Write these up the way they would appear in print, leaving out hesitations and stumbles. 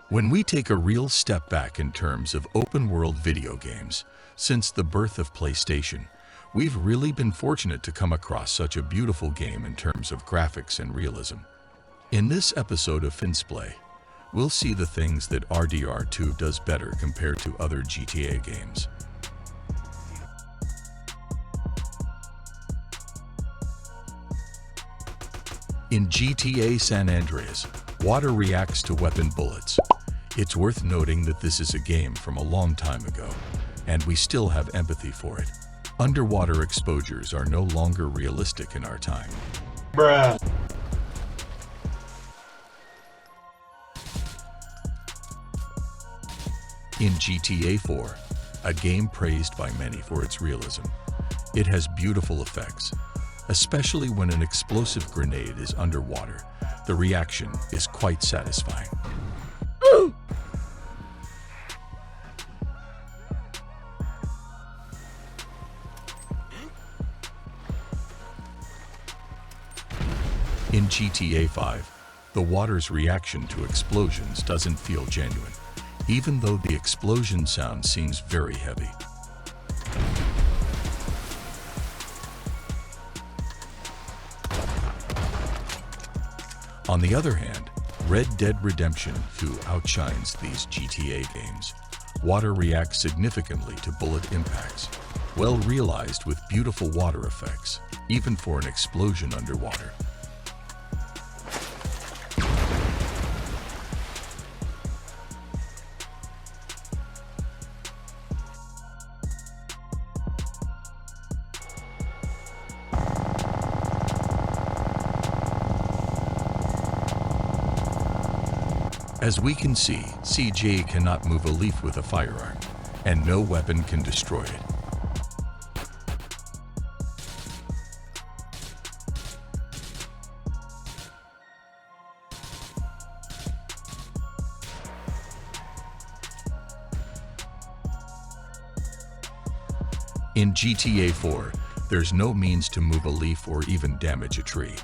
When we take a real step back in terms of open-world video games, since the birth of PlayStation, we've really been fortunate to come across such a beautiful game in terms of graphics and realism. In this episode of Finsplay, we'll see the things that RDR 2 does better compared to other GTA games. In GTA San Andreas, water reacts to weapon bullets. It's worth noting that this is a game from a long time ago, and we still have empathy for it. Underwater exposures are no longer realistic in our time. Bruh. In GTA 4, a game praised by many for its realism, it has beautiful effects, especially when an explosive grenade is underwater. The reaction is quite satisfying. In GTA 5, the water's reaction to explosions doesn't feel genuine, even though the explosion sound seems very heavy. On the other hand, Red Dead Redemption 2 outshines these GTA games. Water reacts significantly to bullet impacts, well realized with beautiful water effects, even for an explosion underwater. As we can see, CJ cannot move a leaf with a firearm, and no weapon can destroy it. In GTA 4, there's no means to move a leaf or even damage a tree.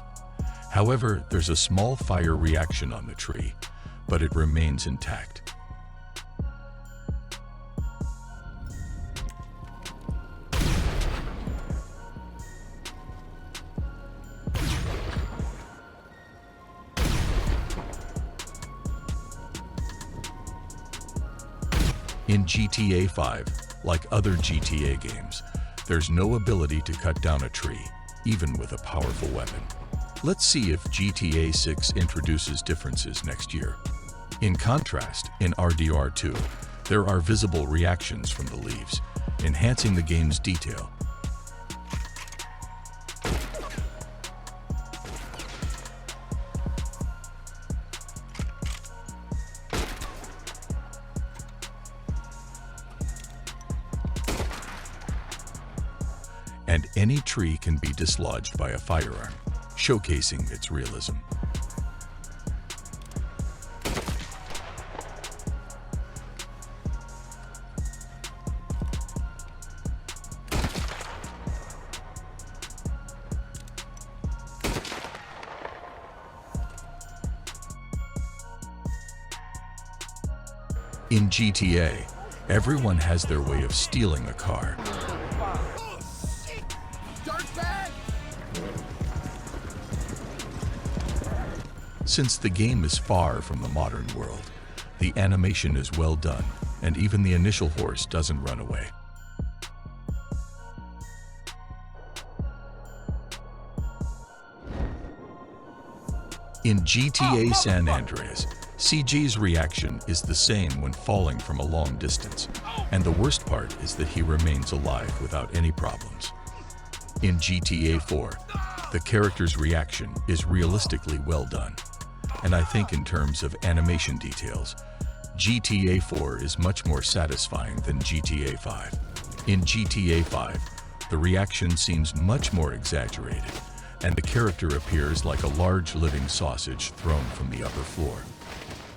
However, there's a small fire reaction on the tree, but it remains intact. In GTA 5, like other GTA games, there's no ability to cut down a tree, even with a powerful weapon. Let's see if GTA 6 introduces differences next year. In contrast, in RDR 2, there are visible reactions from the leaves, enhancing the game's detail. And any tree can be dislodged by a firearm, showcasing its realism. In GTA, everyone has their way of stealing a car. Since the game is far from the modern world, the animation is well done, and even the initial horse doesn't run away. In GTA San Andreas, CJ's reaction is the same when falling from a long distance, and the worst part is that he remains alive without any problems. In GTA 4, the character's reaction is realistically well done, and I think in terms of animation details, GTA 4 is much more satisfying than GTA 5. In GTA 5, the reaction seems much more exaggerated, and the character appears like a large living sausage thrown from the upper floor.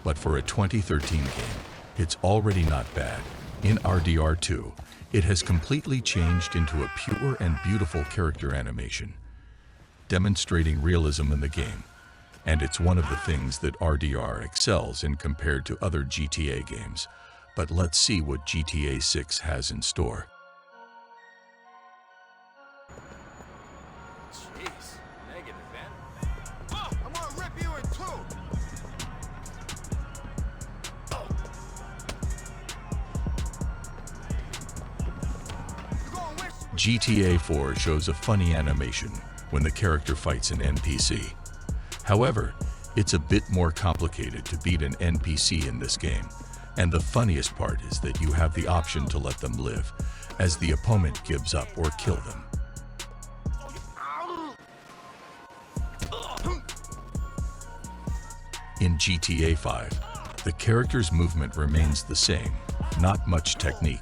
But for a 2013 game, it's already not bad. In RDR 2, it has completely changed into a pure and beautiful character animation, demonstrating realism in the game. and it's one of the things that RDR excels in compared to other GTA games. But let's see what GTA 6 has in store. Jeez, negative, man. Oh, I'm gonna rip you in two. GTA 4 shows a funny animation when the character fights an NPC. However, it's a bit more complicated to beat an NPC in this game, and the funniest part is that you have the option to let them live, as the opponent gives up or kill them. In GTA 5, the character's movement remains the same, not much technique,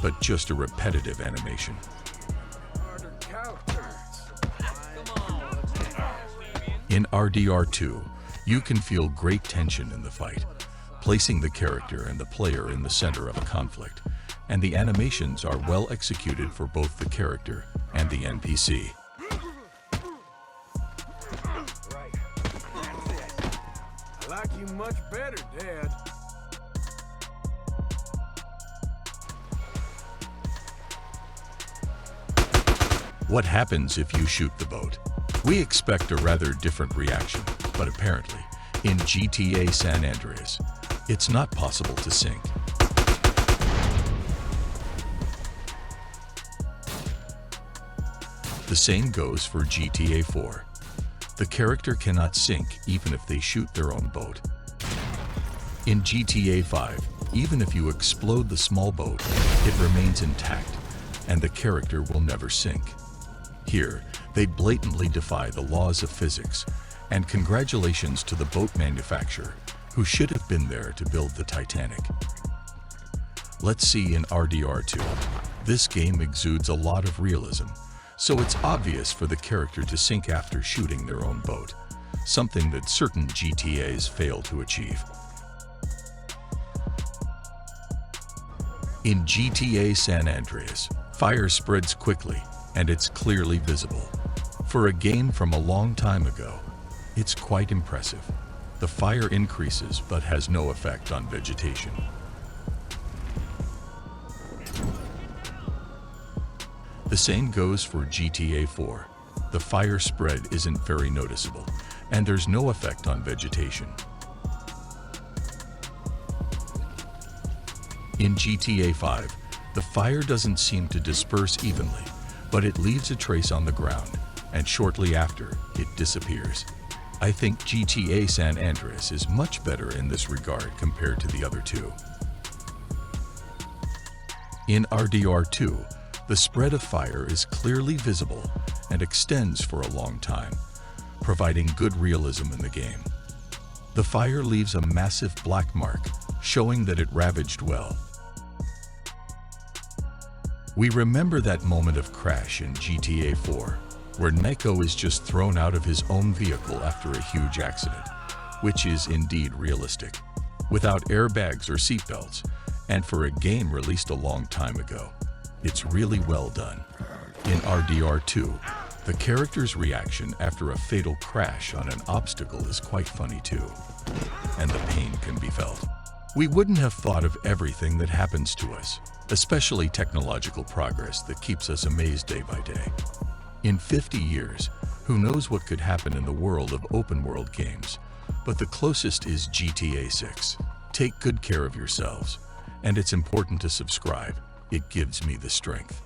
but just a repetitive animation. In RDR 2, you can feel great tension in the fight, placing the character and the player in the center of a conflict, and the animations are well executed for both the character and the NPC. I like you much better, Dad. What happens if you shoot the boat? We expect a rather different reaction, but apparently, in GTA San Andreas, it's not possible to sink. The same goes for GTA 4. The character cannot sink even if they shoot their own boat. In GTA 5, even if you explode the small boat, it remains intact, and the character will never sink. Here, they blatantly defy the laws of physics, and congratulations to the boat manufacturer, who should have been there to build the Titanic. Let's see in RDR 2. This game exudes a lot of realism, so it's obvious for the character to sink after shooting their own boat, something that certain GTAs fail to achieve. In GTA San Andreas, fire spreads quickly, and it's clearly visible. For a game from a long time ago, it's quite impressive. The fire increases but has no effect on vegetation. The same goes for GTA 4. The fire spread isn't very noticeable, and there's no effect on vegetation. In GTA 5, the fire doesn't seem to disperse evenly, but it leaves a trace on the ground, and shortly after, it disappears. I think GTA San Andreas is much better in this regard compared to the other two. In RDR 2, the spread of fire is clearly visible and extends for a long time, providing good realism in the game. The fire leaves a massive black mark, showing that it ravaged well. We remember that moment of crash in GTA 4, where Nico is just thrown out of his own vehicle after a huge accident, which is indeed realistic, without airbags or seatbelts, and for a game released a long time ago, it's really well done. In RDR 2, the character's reaction after a fatal crash on an obstacle is quite funny too, and the pain can be felt. We wouldn't have thought of everything that happens to us, especially technological progress that keeps us amazed day by day. In 50 years, who knows what could happen in the world of open-world games, but the closest is GTA 6. Take good care of yourselves, and it's important to subscribe. It gives me the strength.